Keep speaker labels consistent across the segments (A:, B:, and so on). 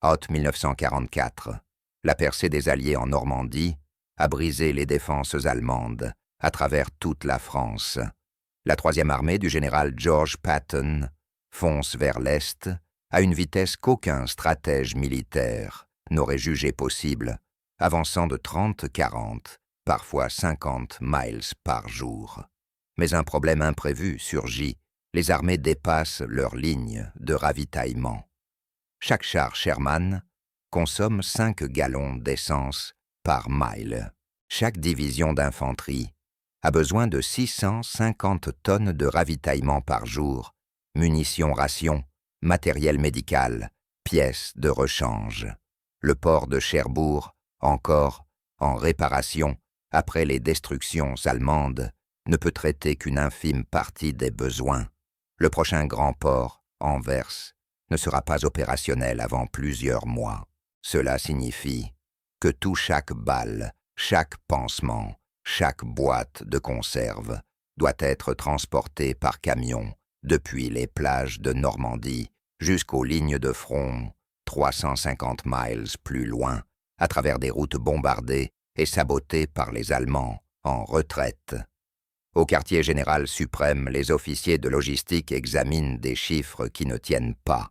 A: Août 1944. La percée des Alliés en Normandie a brisé les défenses allemandes à travers toute la France. La troisième armée du général George Patton fonce vers l'Est à une vitesse qu'aucun stratège militaire n'aurait jugé possible, avançant de 30-40, parfois 50 miles par jour. Mais un problème imprévu surgit. Les armées dépassent leur ligne de ravitaillement. Chaque char Sherman consomme 5 gallons d'essence par mile. Chaque division d'infanterie a besoin de 650 tonnes de ravitaillement par jour, munitions rations, matériel médical, pièces de rechange. Le port de Cherbourg, encore en réparation après les destructions allemandes, ne peut traiter qu'une infime partie des besoins. Le prochain grand port, Anvers, ne sera pas opérationnel avant plusieurs mois. Cela signifie que chaque balle, chaque pansement, chaque boîte de conserve doit être transporté par camion depuis les plages de Normandie jusqu'aux lignes de front 350 miles plus loin, à travers des routes bombardées et sabotées par les Allemands en retraite. Au quartier général suprême, les officiers de logistique examinent des chiffres qui ne tiennent pas.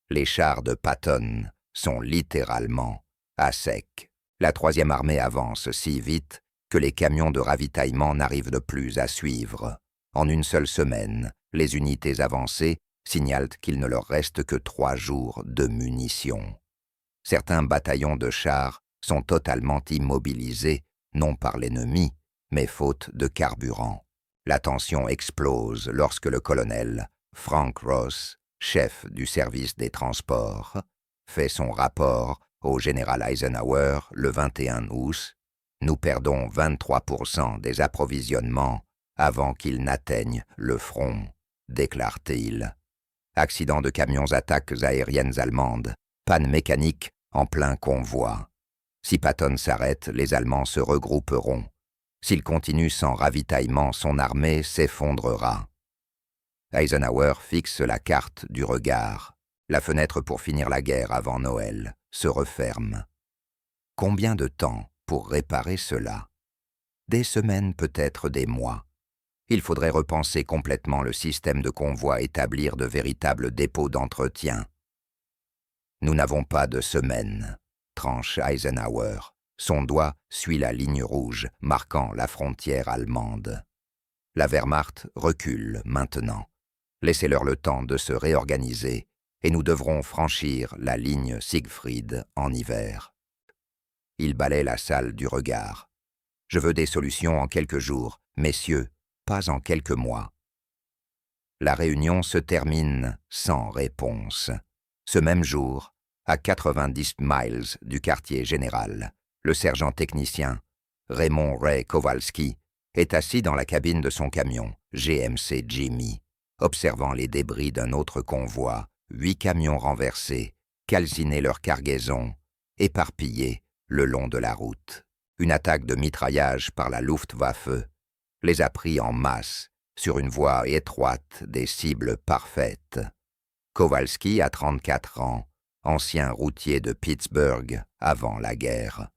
A: Les chars de Patton sont littéralement à sec. La troisième armée avance si vite que les camions de ravitaillement n'arrivent plus à suivre. En une seule semaine, les unités avancées signalent qu'il ne leur reste que 3 jours de munitions. Certains bataillons de chars sont totalement immobilisés, non par l'ennemi, mais faute de carburant. La tension explose lorsque le colonel Frank Ross, chef du service des transports, fait son rapport au général Eisenhower le 21 août. Nous perdons 23% des approvisionnements avant qu'ils n'atteignent le front, déclare-t-il. Accident de camions, attaques aériennes allemandes, panne mécanique en plein convoi. Si Patton s'arrête, les Allemands se regrouperont. S'il continue sans ravitaillement, son armée s'effondrera. Eisenhower fixe la carte du regard. La fenêtre pour finir la guerre avant Noël se referme. Combien de temps pour réparer cela? Des semaines, peut-être des mois. Il faudrait repenser complètement le système de convoi, établir de véritables dépôts d'entretien. Nous n'avons pas de semaines, tranche Eisenhower. Son doigt suit la ligne rouge marquant la frontière allemande. La Wehrmacht recule maintenant. Laissez-leur le temps de se réorganiser et nous devrons franchir la ligne Siegfried en hiver. Il balaie la salle du regard. Je veux des solutions en quelques jours, messieurs, pas en quelques mois. La réunion se termine sans réponse. Ce même jour, à 90 miles du quartier général, le sergent technicien, Raymond Ray Kowalski, est assis dans la cabine de son camion, GMC Jimmy, observant les débris d'un autre convoi, 8 camions renversés, calciner leur cargaison, éparpillés le long de la route. Une attaque de mitraillage par la Luftwaffe les a pris en masse sur une voie étroite des cibles parfaites. Kowalski a 34 ans, ancien routier de Pittsburgh avant la guerre.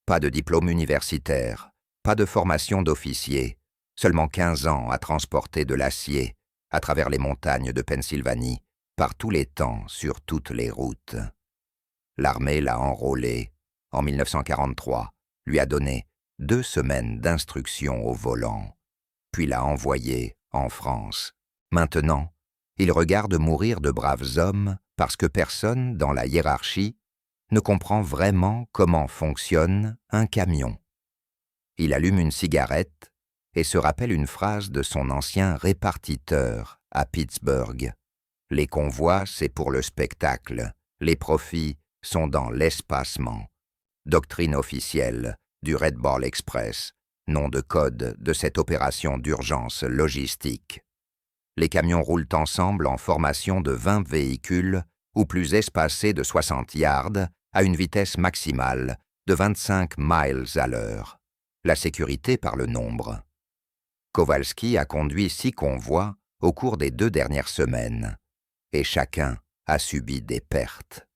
A: Pas de diplôme universitaire, pas de formation d'officier, seulement 15 ans à transporter de l'acier à travers les montagnes de Pennsylvanie, par tous les temps, sur toutes les routes. L'armée l'a enrôlé en 1943, lui a donné 2 semaines d'instruction au volant, puis l'a envoyé en France. Maintenant, il regarde mourir de braves hommes parce que personne dans la hiérarchie ne comprend vraiment comment fonctionne un camion. Il allume une cigarette et se rappelle une phrase de son ancien répartiteur à Pittsburgh. Les convois, c'est pour le spectacle. Les profits sont dans l'espacement. Doctrine officielle du Red Ball Express, nom de code de cette opération d'urgence logistique. Les camions roulent ensemble en formation de 20 véhicules ou plus espacés de 60 yards à une vitesse maximale de 25 miles à l'heure. La sécurité par le nombre. Kowalski a conduit 6 convois au cours des 2 dernières semaines, et chacun a subi des pertes.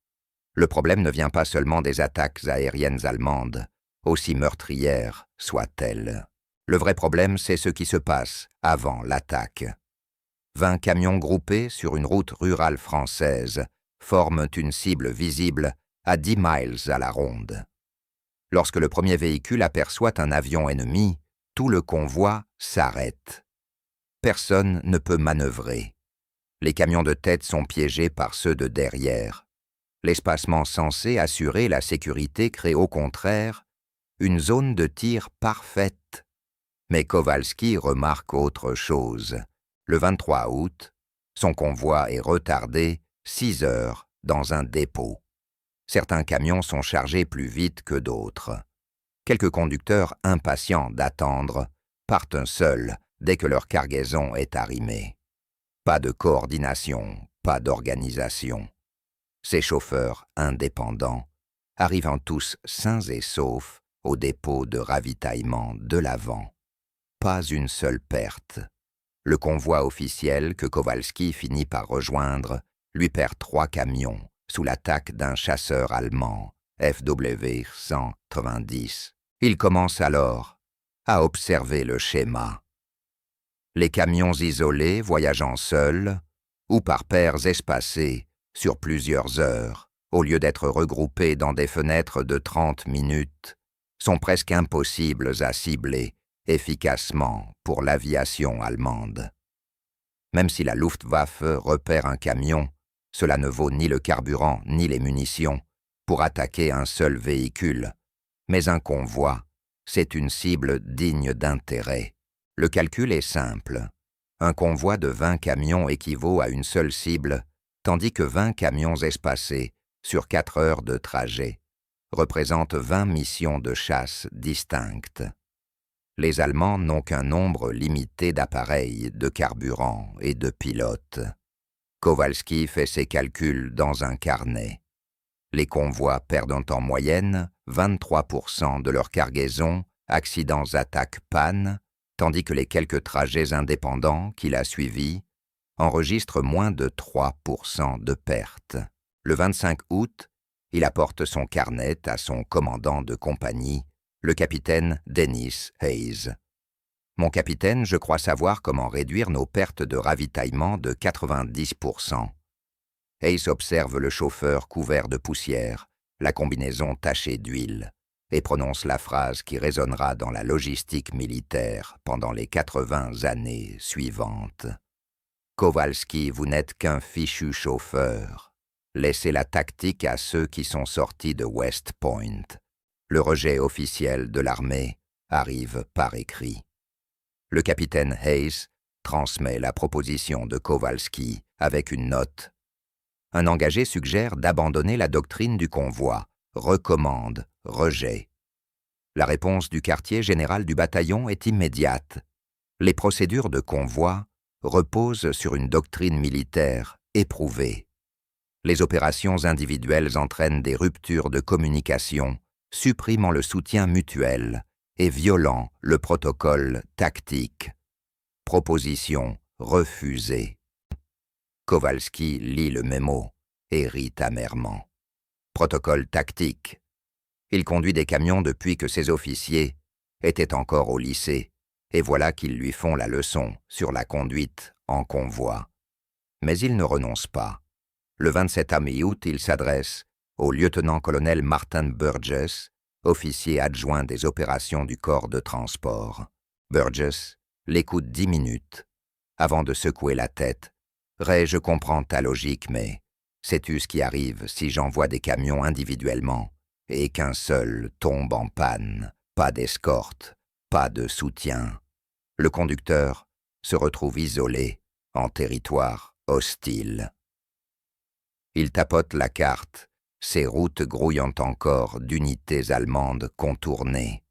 A: Le problème ne vient pas seulement des attaques aériennes allemandes, aussi meurtrières soient-elles. Le vrai problème, c'est ce qui se passe avant l'attaque. 20 camions groupés sur une route rurale française forment une cible visible à 10 miles à la ronde. Lorsque le premier véhicule aperçoit un avion ennemi, tout le convoi s'arrête. Personne ne peut manœuvrer. Les camions de tête sont piégés par ceux de derrière. L'espacement censé assurer la sécurité crée au contraire une zone de tir parfaite. Mais Kowalski remarque autre chose. Le 23 août, son convoi est retardé 6 heures dans un dépôt. Certains camions sont chargés plus vite que d'autres. Quelques conducteurs impatients d'attendre partent seuls dès que leur cargaison est arrimée. Pas de coordination, pas d'organisation. Ces chauffeurs indépendants, arrivant tous sains et saufs au dépôt de ravitaillement de l'avant. Pas une seule perte. Le convoi officiel que Kowalski finit par rejoindre lui perd 3 camions sous l'attaque d'un chasseur allemand, FW 190. Il commence alors à observer le schéma. Les camions isolés voyageant seuls ou par paires espacées sur plusieurs heures, au lieu d'être regroupés dans des fenêtres de 30 minutes, sont presque impossibles à cibler efficacement pour l'aviation allemande. Même si la Luftwaffe repère un camion, cela ne vaut ni le carburant ni les munitions pour attaquer un seul véhicule. Mais un convoi, c'est une cible digne d'intérêt. Le calcul est simple. Un convoi de 20 camions équivaut à une seule cible, tandis que 20 camions espacés sur 4 heures de trajet représentent 20 missions de chasse distinctes. Les Allemands n'ont qu'un nombre limité d'appareils, de carburant et de pilotes. Kowalski fait ses calculs dans un carnet. Les convois perdent en moyenne 23% de leur cargaison, accidents, attaques, pannes, tandis que les quelques trajets indépendants qu'il a suivis enregistrent moins de 3% de pertes. Le 25 août, il apporte son carnet à son commandant de compagnie, le capitaine Dennis Hayes. « Mon capitaine, je crois savoir comment réduire nos pertes de ravitaillement de 90%. Hayes observe le chauffeur couvert de poussière, la combinaison tachée d'huile, et prononce la phrase qui résonnera dans la logistique militaire pendant les 80 années suivantes. « Kowalski, vous n'êtes qu'un fichu chauffeur. Laissez la tactique à ceux qui sont sortis de West Point. Le rejet officiel de l'armée arrive par écrit. » Le capitaine Hayes transmet la proposition de Kowalski avec une note. Un engagé suggère d'abandonner la doctrine du convoi, recommande rejet. La réponse du quartier général du bataillon est immédiate. Les procédures de convoi reposent sur une doctrine militaire éprouvée. Les opérations individuelles entraînent des ruptures de communication, supprimant le soutien mutuel et violant le protocole tactique. Proposition refusée. Kowalski lit le mémo et rit amèrement. Protocole tactique. Il conduit des camions depuis que ses officiers étaient encore au lycée, et voilà qu'ils lui font la leçon sur la conduite en convoi. Mais il ne renonce pas. Le 27 mi-août, il s'adresse au lieutenant-colonel Martin Burgess, officier adjoint des opérations du corps de transport. Burgess l'écoute 10 minutes, avant de secouer la tête. « Ray, je comprends ta logique, mais sais-tu ce qui arrive si j'envoie des camions individuellement et qu'un seul tombe en panne, pas d'escorte, pas de soutien. Le conducteur se retrouve isolé, en territoire hostile. » Il tapote la carte, ses routes grouillant encore d'unités allemandes contournées.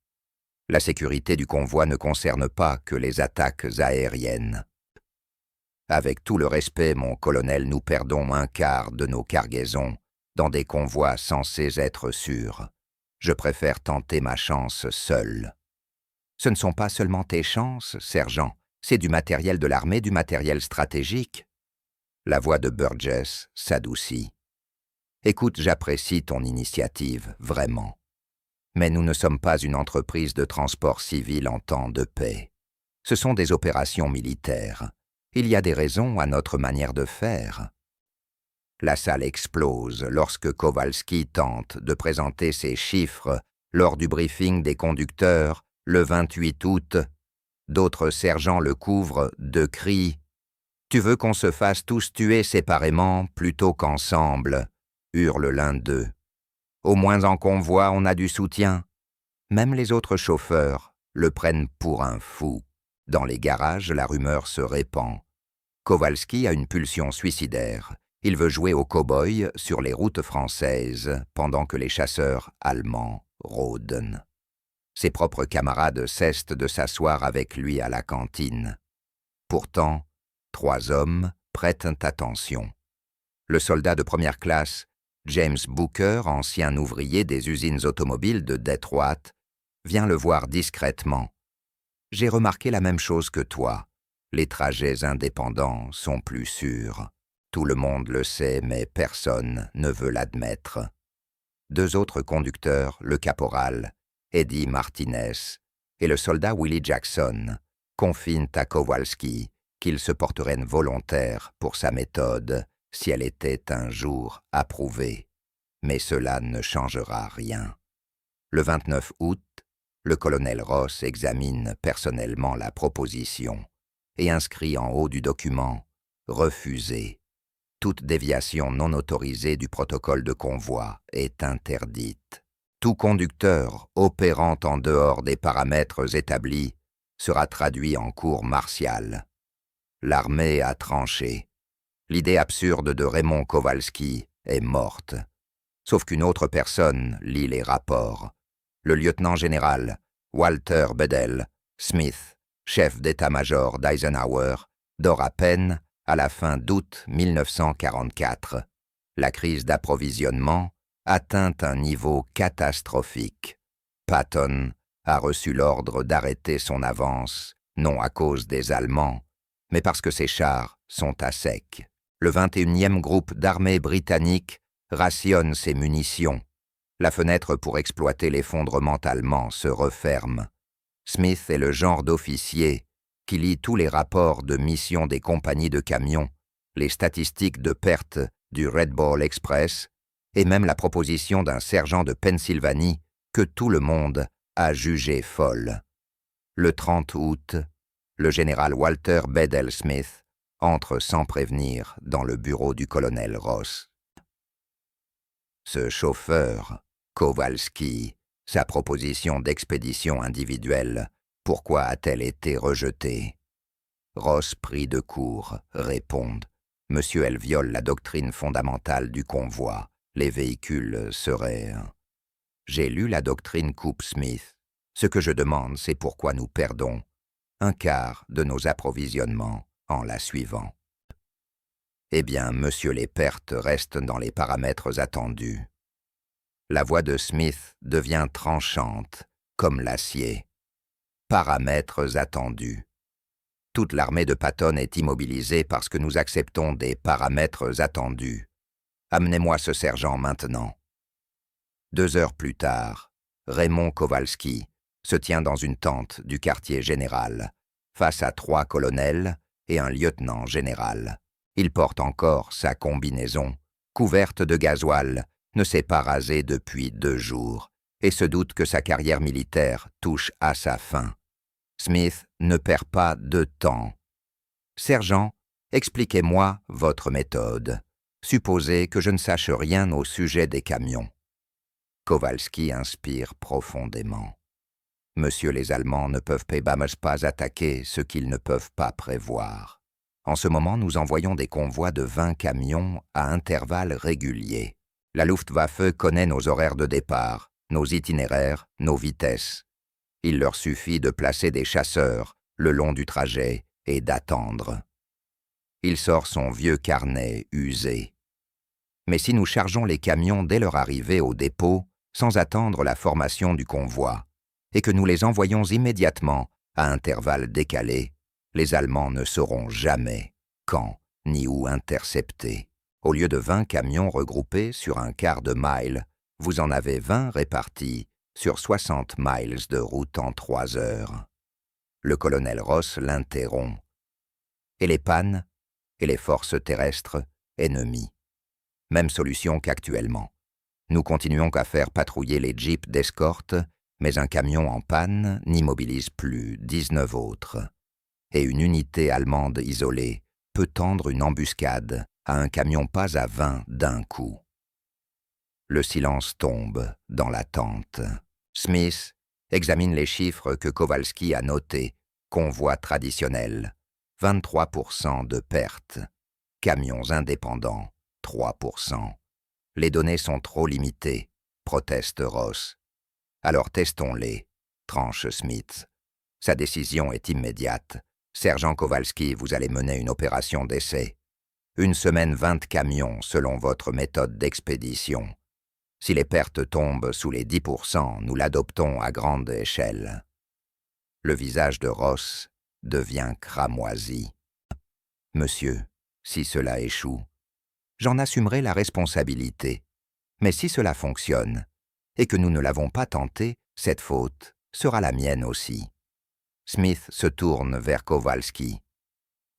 A: La sécurité du convoi ne concerne pas que les attaques aériennes. Avec tout le respect, mon colonel, nous perdons un quart de nos cargaisons dans des convois censés être sûrs. Je préfère tenter ma chance seul. Ce ne sont pas seulement tes chances, sergent, c'est du matériel de l'armée, du matériel stratégique. La voix de Burgess s'adoucit. Écoute, j'apprécie ton initiative, vraiment. Mais nous ne sommes pas une entreprise de transport civil en temps de paix. Ce sont des opérations militaires. Il y a des raisons à notre manière de faire. » La salle explose lorsque Kowalski tente de présenter ses chiffres lors du briefing des conducteurs le 28 août. D'autres sergents le couvrent de cris. « Tu veux qu'on se fasse tous tuer séparément plutôt qu'ensemble » hurle l'un d'eux. « Au moins en convoi, on a du soutien. » Même les autres chauffeurs le prennent pour un fou. Dans les garages, la rumeur se répand. Kowalski a une pulsion suicidaire. Il veut jouer au cow-boy sur les routes françaises pendant que les chasseurs allemands rôdent. Ses propres camarades cessent de s'asseoir avec lui à la cantine. Pourtant, 3 hommes prêtent attention. Le soldat de première classe, James Booker, ancien ouvrier des usines automobiles de Detroit, vient le voir discrètement. « J'ai remarqué la même chose que toi. Les trajets indépendants sont plus sûrs. Tout le monde le sait, mais personne ne veut l'admettre. » 2 autres conducteurs, le caporal, Eddie Martinez, et le soldat Willie Jackson, confinent à Kowalski qu'il se porterait volontaire pour sa méthode si elle était un jour approuvée. Mais cela ne changera rien. Le 29 août, le colonel Ross examine personnellement la proposition et inscrit en haut du document « Refusé ». Toute déviation non autorisée du protocole de convoi est interdite. Tout conducteur opérant en dehors des paramètres établis sera traduit en cour martiale. L'armée a tranché. L'idée absurde de Raymond Kowalski est morte. Sauf qu'une autre personne lit les rapports. Le lieutenant-général Walter Bedell Smith, chef d'état-major d'Eisenhower, dort à peine à la fin d'août 1944. La crise d'approvisionnement atteint un niveau catastrophique. Patton a reçu l'ordre d'arrêter son avance, non à cause des Allemands, mais parce que ses chars sont à sec. Le 21e groupe d'armée britannique rationne ses munitions. La fenêtre pour exploiter l'effondrement allemand se referme. Smith est le genre d'officier qui lit tous les rapports de mission des compagnies de camions, les statistiques de perte du Red Ball Express et même la proposition d'un sergent de Pennsylvanie que tout le monde a jugé folle. Le 30 août, le général Walter Bedell Smith entre sans prévenir dans le bureau du colonel Ross. Ce chauffeur, Kowalski, sa proposition d'expédition individuelle, pourquoi a-t-elle été rejetée? Ross, pris de court, répond « Monsieur, elle viole la doctrine fondamentale du convoi. Les véhicules seraient... » J'ai lu la doctrine Coupe Smith. Ce que je demande, c'est pourquoi nous perdons un quart de nos approvisionnements en la suivant. Eh bien, monsieur, les pertes restent dans les paramètres attendus. La voix de Smith devient tranchante, comme l'acier. Paramètres attendus. Toute l'armée de Patton est immobilisée parce que nous acceptons des paramètres attendus. Amenez-moi ce sergent maintenant. 2 heures plus tard, Raymond Kowalski se tient dans une tente du quartier général, face à 3 colonels et un lieutenant général. Il porte encore sa combinaison, couverte de gasoil, ne s'est pas rasé depuis 2 jours, et se doute que sa carrière militaire touche à sa fin. Smith ne perd pas de temps. « Sergent, expliquez-moi votre méthode. Supposez que je ne sache rien au sujet des camions. » Kowalski inspire profondément. « Monsieur, les Allemands ne peuvent pas attaquer ce qu'ils ne peuvent pas prévoir. En ce moment, nous envoyons des convois de 20 camions à intervalles réguliers. La Luftwaffe connaît nos horaires de départ, nos itinéraires, nos vitesses. Il leur suffit de placer des chasseurs le long du trajet et d'attendre. » Il sort son vieux carnet usé. « Mais si nous chargeons les camions dès leur arrivée au dépôt, sans attendre la formation du convoi, et que nous les envoyons immédiatement à intervalles décalés, les Allemands ne sauront jamais quand ni où intercepter. Au lieu de 20 camions regroupés sur un quart de mile, vous en avez 20 répartis sur 60 miles de route en 3 heures. Le colonel Ross l'interrompt. Et les pannes? Et les forces terrestres, ennemies? Même solution qu'actuellement. Nous continuons à faire patrouiller les jeeps d'escorte, mais un camion en panne n'immobilise plus 19 autres. Et une unité allemande isolée peut tendre une embuscade à un camion pas à 20 d'un coup. Le silence tombe dans la tente. Smith examine les chiffres que Kowalski a notés. Convoi traditionnel, 23% de pertes. Camions indépendants, 3%. Les données sont trop limitées, proteste Ross. Alors testons-les, tranche Smith. Sa décision est immédiate. Sergent Kowalski, vous allez mener une opération d'essai. 1 semaine 20 camions selon votre méthode d'expédition. Si les pertes tombent sous les 10%, nous l'adoptons à grande échelle. Le visage de Ross devient cramoisi. Monsieur, si cela échoue, j'en assumerai la responsabilité. Mais si cela fonctionne, et que nous ne l'avons pas tenté, cette faute sera la mienne aussi. Smith se tourne vers Kowalski.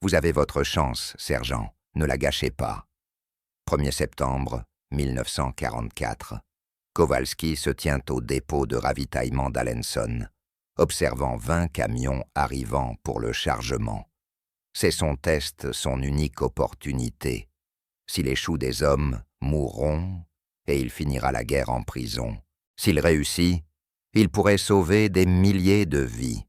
A: Vous avez votre chance, sergent, ne la gâchez pas. 1er septembre 1944. Kowalski se tient au dépôt de ravitaillement d'Alençon, observant 20 camions arrivant pour le chargement. C'est son test, son unique opportunité. S'il échoue, des hommes mourront et il finira la guerre en prison. S'il réussit, il pourrait sauver des milliers de vies.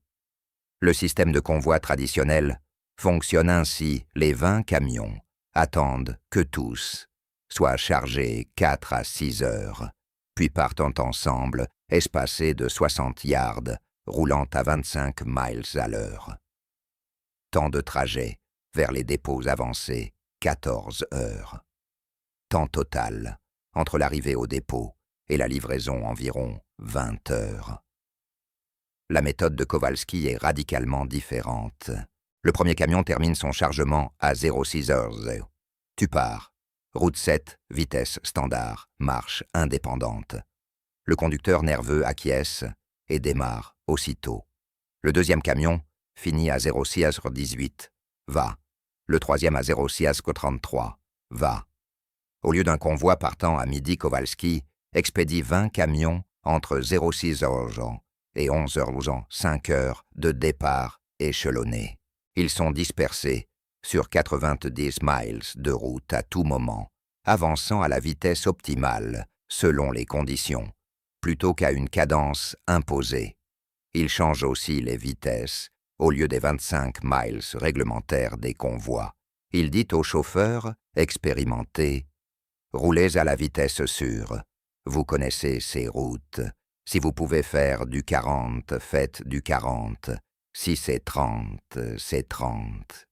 A: Le système de convoi traditionnel fonctionne ainsi. Les 20 camions attendent que tous soient chargés 4 à 6 heures, puis partent ensemble, espacés de 60 yards, roulant à 25 miles à l'heure. Temps de trajet vers les dépôts avancés, 14 heures. Temps total, entre l'arrivée au dépôt et la livraison, environ 20 heures. La méthode de Kowalski est radicalement différente. Le premier camion termine son chargement à 06 heures. Tu pars. Route 7, vitesse standard, marche indépendante. Le conducteur nerveux acquiesce et démarre aussitôt. Le deuxième camion finit à 06h18. Va. Le troisième à 06h33. Va. Au lieu d'un convoi partant à midi, Kowalski expédie 20 camions entre 06h et 11h, 5 heures de départ échelonnés. Ils sont dispersés sur 90 miles de route à tout moment, avançant à la vitesse optimale selon les conditions, plutôt qu'à une cadence imposée. Ils changent aussi les vitesses. Au lieu des 25 miles réglementaires des convois, il dit au chauffeur expérimenté « Roulez à la vitesse sûre. Vous connaissez ces routes. Si vous pouvez faire du 40, faites du 40. Si c'est 30, c'est 30. »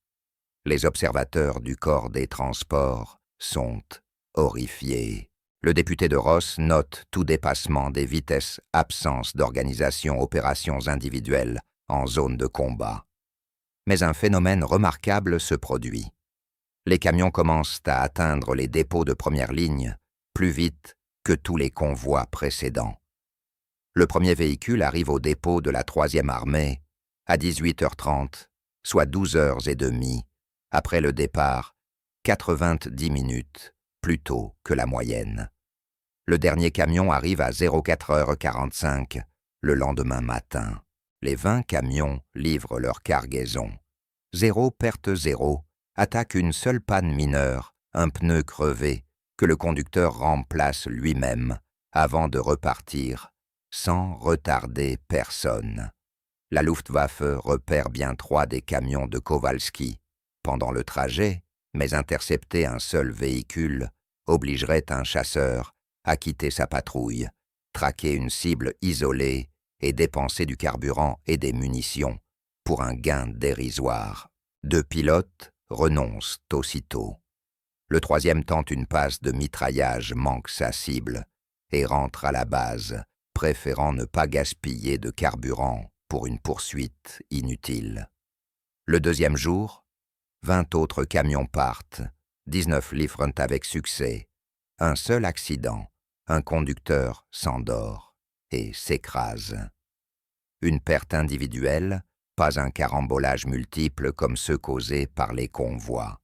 A: Les observateurs du corps des transports sont horrifiés. Le député de Ross note tout dépassement des vitesses, absence d'organisation, opérations individuelles en zone de combat. Mais un phénomène remarquable se produit. Les camions commencent à atteindre les dépôts de première ligne plus vite que tous les convois précédents. Le premier véhicule arrive au dépôt de la 3e armée à 18h30, soit 12h30, après le départ, 90 minutes plus tôt que la moyenne. Le dernier camion arrive à 04h45 le lendemain matin. Les 20 camions livrent leur cargaison. 0 perte 0, attaque une seule panne mineure, un pneu crevé, que le conducteur remplace lui-même avant de repartir, sans retarder personne. La Luftwaffe repère bien 3 des camions de Kowalski. Pendant le trajet, mais intercepter un seul véhicule obligerait un chasseur à quitter sa patrouille, traquer une cible isolée et dépenser du carburant et des munitions pour un gain dérisoire. 2 pilotes renoncent aussitôt. Le 3e tente une passe de mitraillage, manque sa cible et rentre à la base, préférant ne pas gaspiller de carburant pour une poursuite inutile. Le 2e jour, 20 autres camions partent, 19 livrent avec succès. Un seul accident, un conducteur s'endort et s'écrase. Une perte individuelle, pas un carambolage multiple comme ceux causés par les convois.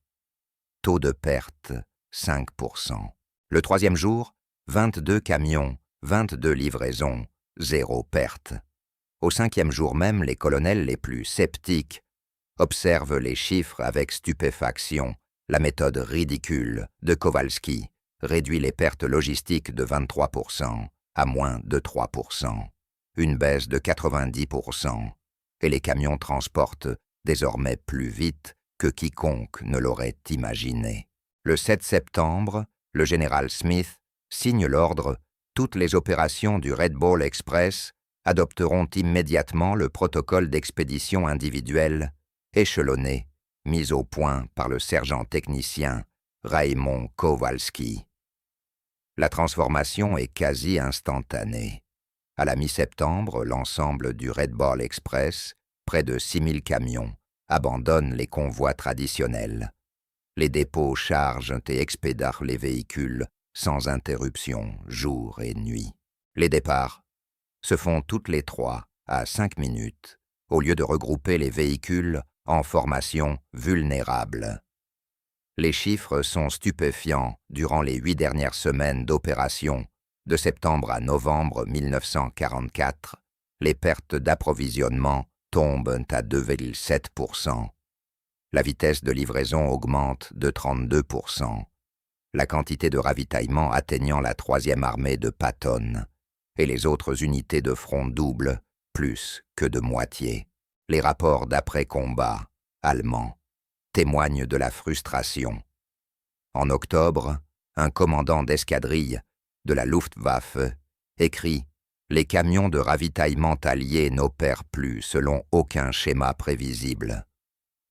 A: Taux de perte, 5%. Le troisième jour, 22 camions, 22 livraisons, 0 perte. Au cinquième jour même, les colonels les plus sceptiques observent les chiffres avec stupéfaction. La méthode ridicule de Kowalski réduit les pertes logistiques de 23% à moins de 3%, une baisse de 90%, et les camions transportent désormais plus vite que quiconque ne l'aurait imaginé. Le 7 septembre, le général Smith signe l'ordre. Toutes les opérations du Red Ball Express adopteront immédiatement le protocole d'expédition individuelle échelonné, mis au point par le sergent technicien Raymond Kowalski. La transformation est quasi instantanée. À la mi-septembre, l'ensemble du Red Ball Express, près de 6000 camions, abandonne les convois traditionnels. Les dépôts chargent et expédient les véhicules sans interruption, jour et nuit. Les départs se font toutes les 3 à 5 minutes, au lieu de regrouper les véhicules en formation vulnérable. Les chiffres sont stupéfiants durant les 8 dernières semaines d'opération. De septembre à novembre 1944, les pertes d'approvisionnement tombent à 2,7%. La vitesse de livraison augmente de 32%. La quantité de ravitaillement atteignant la 3e armée de Patton et les autres unités de front doublent plus que de moitié. Les rapports d'après-combat allemands témoignent de la frustration. En octobre, un commandant d'escadrille de la Luftwaffe écrit « Les camions de ravitaillement alliés n'opèrent plus selon aucun schéma prévisible.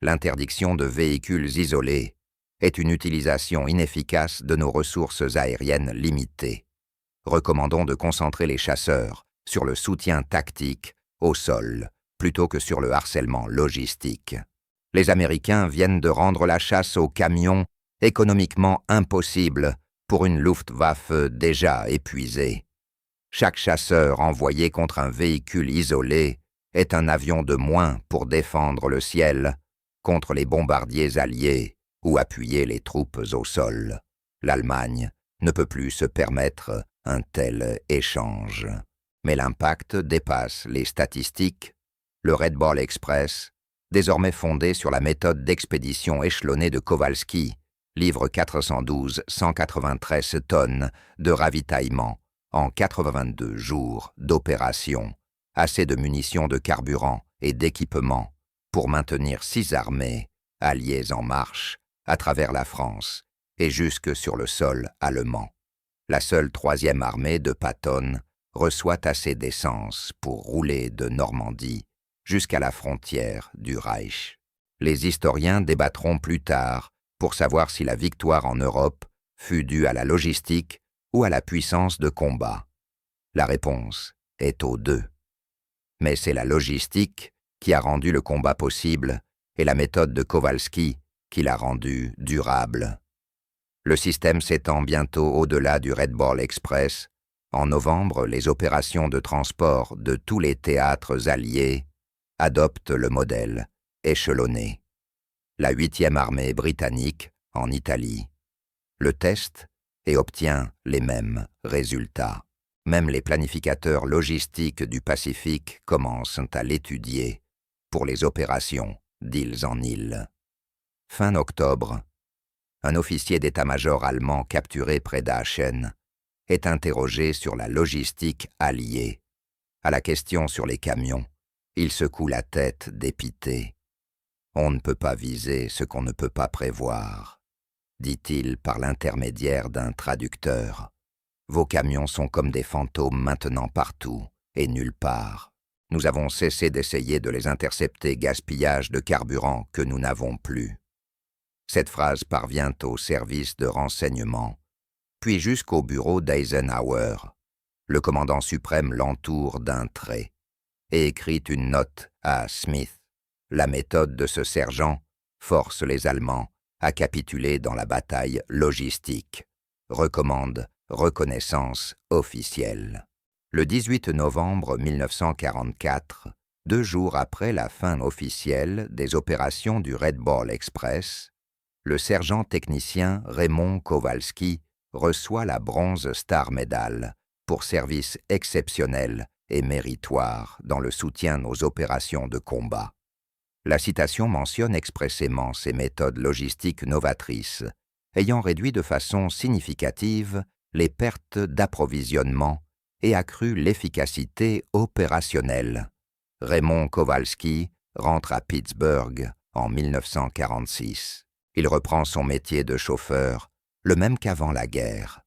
A: L'interdiction de véhicules isolés est une utilisation inefficace de nos ressources aériennes limitées. Recommandons de concentrer les chasseurs sur le soutien tactique au sol plutôt que sur le harcèlement logistique. Les Américains viennent de rendre la chasse aux camions économiquement impossible pour une Luftwaffe déjà épuisée. Chaque chasseur envoyé contre un véhicule isolé est un avion de moins pour défendre le ciel contre les bombardiers alliés ou appuyer les troupes au sol. L'Allemagne ne peut plus se permettre un tel échange. Mais l'impact dépasse les statistiques. Le Red Ball Express, désormais fondé sur la méthode d'expédition échelonnée de Kowalski, livre 193 tonnes de ravitaillement en 82 jours d'opération, assez de munitions de carburant et d'équipement pour maintenir 6 armées alliées en marche à travers la France et jusque sur le sol allemand. La seule 3e armée de Patton reçoit assez d'essence pour rouler de Normandie jusqu'à la frontière du Reich. Les historiens débattront plus tard pour savoir si la victoire en Europe fut due à la logistique ou à la puissance de combat. La réponse est aux deux. Mais c'est la logistique qui a rendu le combat possible et la méthode de Kowalski qui l'a rendu durable. Le système s'étend bientôt au-delà du Red Ball Express. En novembre, les opérations de transport de tous les théâtres alliés adoptent le modèle échelonné. La 8e armée britannique en Italie le teste et obtient les mêmes résultats. Même les planificateurs logistiques du Pacifique commencent à l'étudier pour les opérations d'îles en île. Fin octobre, un officier d'état-major allemand capturé près d'Aachen est interrogé sur la logistique alliée. À la question sur les camions, il secoue la tête dépité. « On ne peut pas viser ce qu'on ne peut pas prévoir », dit-il par l'intermédiaire d'un traducteur. « Vos camions sont comme des fantômes maintenant partout et nulle part. Nous avons cessé d'essayer de les intercepter, gaspillage de carburant que nous n'avons plus. » Cette phrase parvient au service de renseignement, puis jusqu'au bureau d'Eisenhower. Le commandant suprême l'entoure d'un trait et écrit une note à Smith. La méthode de ce sergent force les Allemands a capitulé dans la bataille logistique. Recommande reconnaissance officielle. Le 18 novembre 1944, 2 jours après la fin officielle des opérations du Red Ball Express, le sergent technicien Raymond Kowalski reçoit la Bronze Star Medal pour service exceptionnel et méritoire dans le soutien aux opérations de combat. La citation mentionne expressément ces méthodes logistiques novatrices, ayant réduit de façon significative les pertes d'approvisionnement et accru l'efficacité opérationnelle. Raymond Kowalski rentre à Pittsburgh en 1946. Il reprend son métier de chauffeur, le même qu'avant la guerre.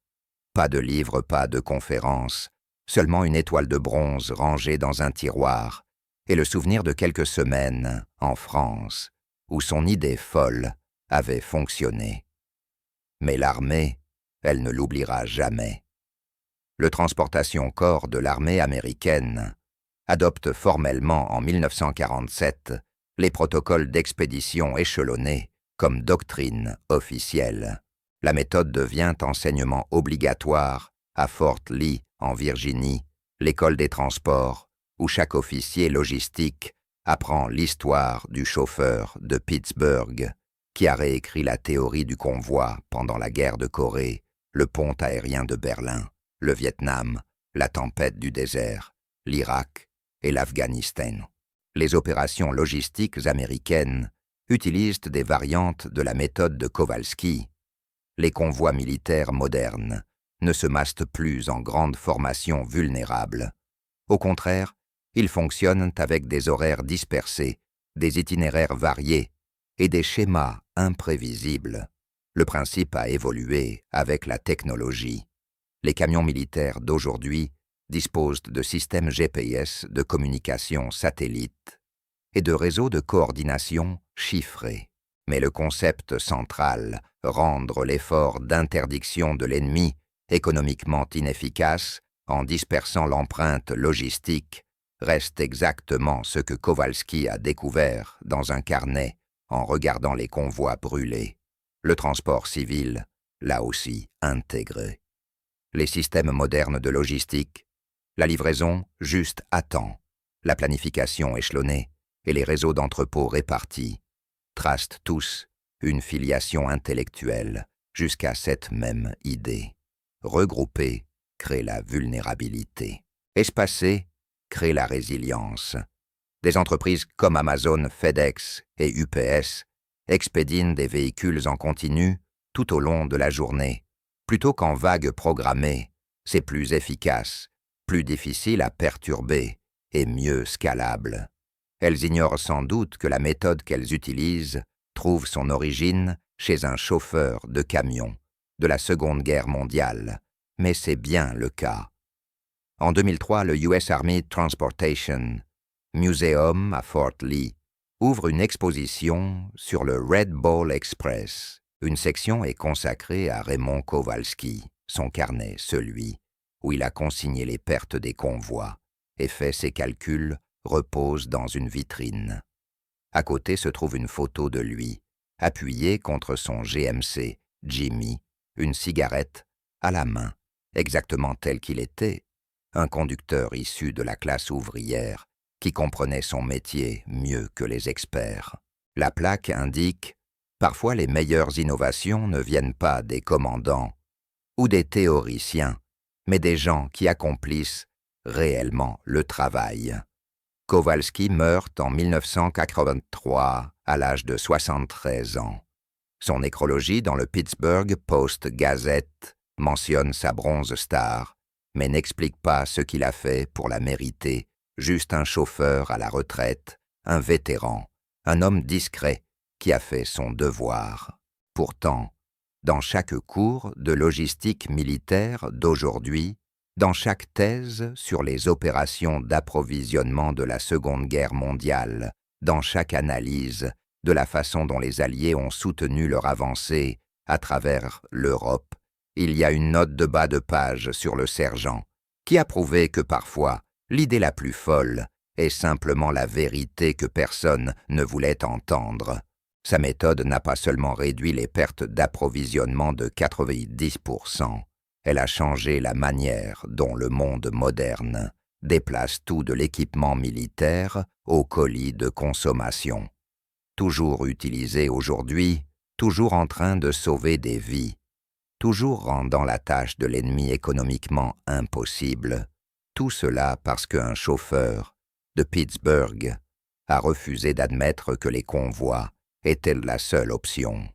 A: Pas de livres, pas de conférences, seulement une étoile de bronze rangée dans un tiroir et le souvenir de quelques semaines en France, où son idée folle avait fonctionné. Mais l'armée, elle ne l'oubliera jamais. Le Transportation Corps de l'armée américaine adopte formellement en 1947 les protocoles d'expédition échelonnés comme doctrine officielle. La méthode devient enseignement obligatoire à Fort Lee, en Virginie, l'école des transports, où chaque officier logistique apprend l'histoire du chauffeur de Pittsburgh, qui a réécrit la théorie du convoi pendant la guerre de Corée, le pont aérien de Berlin, le Vietnam, la tempête du désert, l'Irak et l'Afghanistan. Les opérations logistiques américaines utilisent des variantes de la méthode de Kowalski. Les convois militaires modernes ne se massent plus en grandes formations vulnérables. Au contraire, ils fonctionnent avec des horaires dispersés, des itinéraires variés et des schémas imprévisibles. Le principe a évolué avec la technologie. Les camions militaires d'aujourd'hui disposent de systèmes GPS de communication satellite et de réseaux de coordination chiffrés. Mais le concept central, rendre l'effort d'interdiction de l'ennemi économiquement inefficace en dispersant l'empreinte logistique, reste exactement ce que Kowalski a découvert dans un carnet en regardant les convois brûler. Le transport civil l'a aussi intégré. Les systèmes modernes de logistique, la livraison juste à temps, la planification échelonnée et les réseaux d'entrepôts répartis tracent tous une filiation intellectuelle jusqu'à cette même idée. Regrouper crée la vulnérabilité. Espacer crée la résilience. Des entreprises comme Amazon, FedEx et UPS expédient des véhicules en continu tout au long de la journée. Plutôt qu'en vagues programmées, c'est plus efficace, plus difficile à perturber et mieux scalable. Elles ignorent sans doute que la méthode qu'elles utilisent trouve son origine chez un chauffeur de camion de la Seconde Guerre mondiale, mais c'est bien le cas. En 2003, le US Army Transportation Museum à Fort Lee ouvre une exposition sur le Red Ball Express. Une section est consacrée à Raymond Kowalski, son carnet, celui où il a consigné les pertes des convois et fait ses calculs, repose dans une vitrine. À côté se trouve une photo de lui, appuyé contre son GMC, Jimmy, une cigarette à la main, exactement tel qu'il était, un conducteur issu de la classe ouvrière qui comprenait son métier mieux que les experts. La plaque indique « Parfois les meilleures innovations ne viennent pas des commandants ou des théoriciens, mais des gens qui accomplissent réellement le travail. » Kowalski meurt en 1983 à l'âge de 73 ans. Son nécrologie dans le Pittsburgh Post-Gazette mentionne sa bronze star, mais n'explique pas ce qu'il a fait pour la mériter, juste un chauffeur à la retraite, un vétéran, un homme discret qui a fait son devoir. Pourtant, dans chaque cours de logistique militaire d'aujourd'hui, dans chaque thèse sur les opérations d'approvisionnement de la Seconde Guerre mondiale, dans chaque analyse de la façon dont les Alliés ont soutenu leur avancée à travers l'Europe, il y a une note de bas de page sur le sergent, qui a prouvé que parfois, l'idée la plus folle est simplement la vérité que personne ne voulait entendre. Sa méthode n'a pas seulement réduit les pertes d'approvisionnement de 90%, elle a changé la manière dont le monde moderne déplace tout de l'équipement militaire au colis de consommation. Toujours utilisé aujourd'hui, toujours en train de sauver des vies, toujours rendant la tâche de l'ennemi économiquement impossible, tout cela parce qu'un chauffeur de Pittsburgh a refusé d'admettre que les convois étaient la seule option.